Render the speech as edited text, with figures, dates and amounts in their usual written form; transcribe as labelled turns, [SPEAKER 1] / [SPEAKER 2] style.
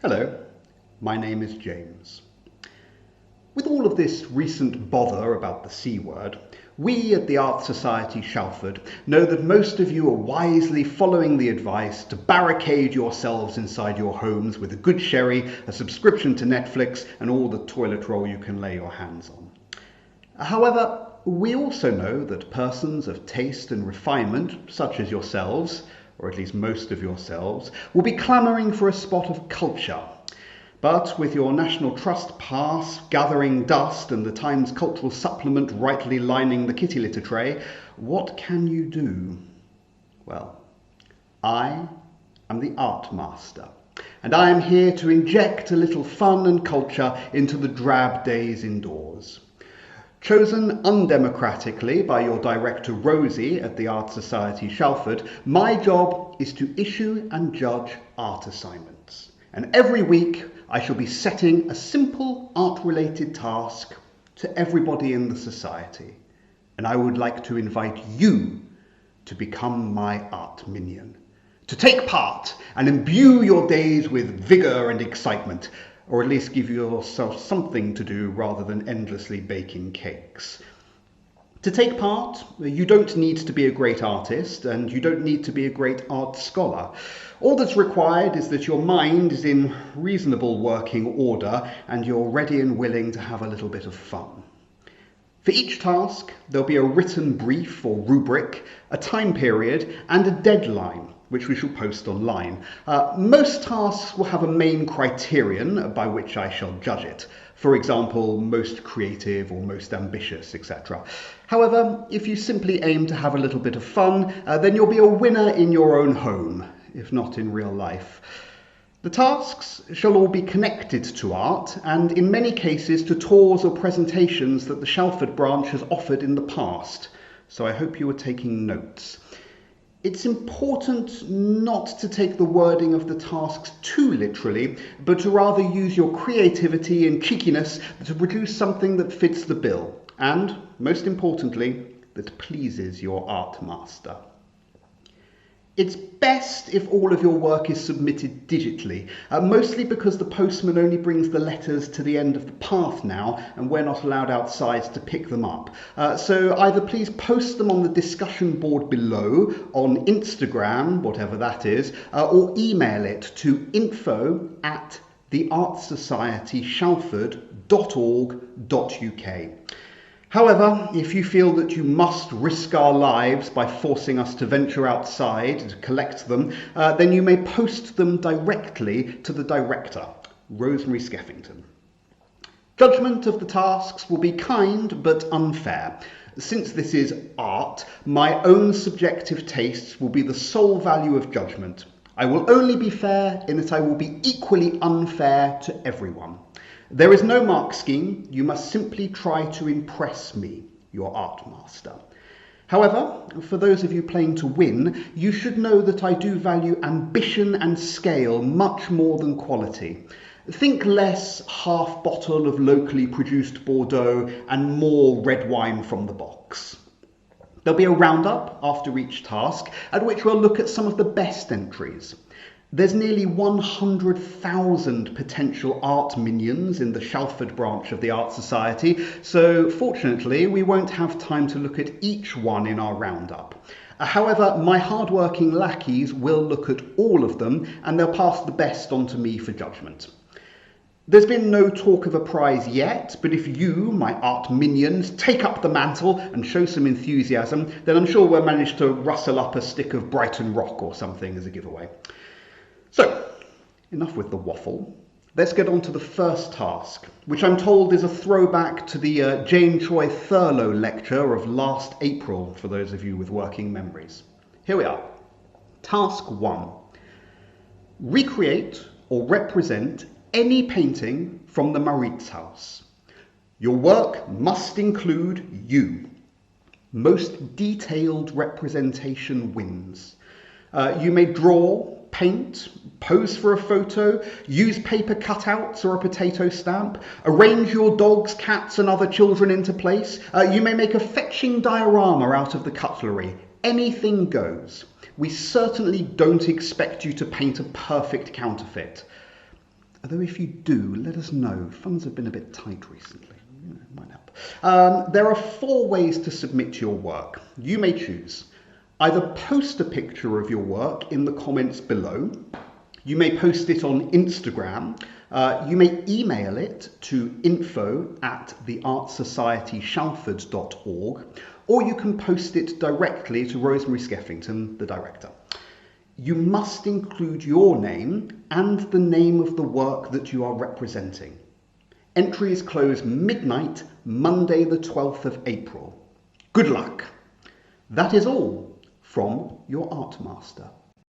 [SPEAKER 1] Hello, my name is James. With all of this recent bother about the C word, we at the Art Society Shalford know that most of you are wisely following the advice to barricade yourselves inside your homes with a good sherry, a subscription to Netflix, and all the toilet roll you can lay your hands on. However, we also know that persons of taste and refinement, such as yourselves, or at least most of yourselves, will be clamouring for a spot of culture. But with your National Trust pass gathering dust and the Times Cultural Supplement rightly lining the kitty litter tray, what can you do? Well, I am the Art Master, and I am here to inject a little fun and culture into the drab days indoors. Chosen undemocratically by your director Rosie at the Art Society Shalford, my job is to issue and judge art assignments. And every week I shall be setting a simple art-related task to everybody in the society. And I would like to invite you to become my art minion, to take part and imbue your days with vigour and excitement, or at least give yourself something to do rather than endlessly baking cakes. To take part, you don't need to be a great artist, and you don't need to be a great art scholar. All that's required is that your mind is in reasonable working order and you're ready and willing to have a little bit of fun. For each task, there'll be a written brief or rubric, a time period, and a deadline, which we shall post online. Most tasks will have a main criterion by which I shall judge it. For example, most creative or most ambitious, etc. However, if you simply aim to have a little bit of fun, then you'll be a winner in your own home, if not in real life. The tasks shall all be connected to art, and in many cases to tours or presentations that the Shalford branch has offered in the past, so I hope you are taking notes. It's important not to take the wording of the tasks too literally, but to rather use your creativity and cheekiness to produce something that fits the bill, and, most importantly, that pleases your art master. It's best if all of your work is submitted digitally, mostly because the postman only brings the letters to the end of the path now, and we're not allowed outside to pick them up. So either please post them on the discussion board below, on Instagram, whatever that is, or email it to info@theartsocietyshalford.org.uk. However, if you feel that you must risk our lives by forcing us to venture outside to collect them, then you may post them directly to the director, Rosemary Skeffington. Judgment of the tasks will be kind but unfair. Since this is art, my own subjective tastes will be the sole value of judgment. I will only be fair in that I will be equally unfair to everyone. There is no mark scheme, you must simply try to impress me, your art master. However, for those of you playing to win, you should know that I do value ambition and scale much more than quality. Think less half bottle of locally produced Bordeaux and more red wine from the box. There'll be a roundup after each task at which we'll look at some of the best entries. There's nearly 100,000 potential art minions in the Shalford branch of the Art Society, so fortunately we won't have time to look at each one in our roundup. However, my hard-working lackeys will look at all of them and they'll pass the best on to me for judgment. There's been no talk of a prize yet, but if you, my art minions, take up the mantle and show some enthusiasm, then I'm sure we'll manage to rustle up a stick of Brighton Rock or something as a giveaway. So, enough with the waffle. Let's get on to the first task, which I'm told is a throwback to the Jane Troy Thurlow lecture of last April, for those of you with working memories. Here we are. Task 1. Recreate or represent any painting from the Mauritshuis. Your work must include you. Most detailed representation wins. You may draw, paint, pose for a photo, use paper cutouts or a potato stamp, arrange your dogs, cats and other children into place. You may make a fetching diorama out of the cutlery. Anything goes. We certainly don't expect you to paint a perfect counterfeit. Although if you do, let us know. Funds have been a bit tight recently. It might help. There are 4 ways to submit your work. You may choose. Either post a picture of your work in the comments below. You may post it on Instagram. You may email it to info@theartsocietyshalford.org, or you can post it directly to Rosemary Skeffington, the director. You must include your name and the name of the work that you are representing. Entries close midnight, Monday the 12th of April. Good luck. That is all from your art master.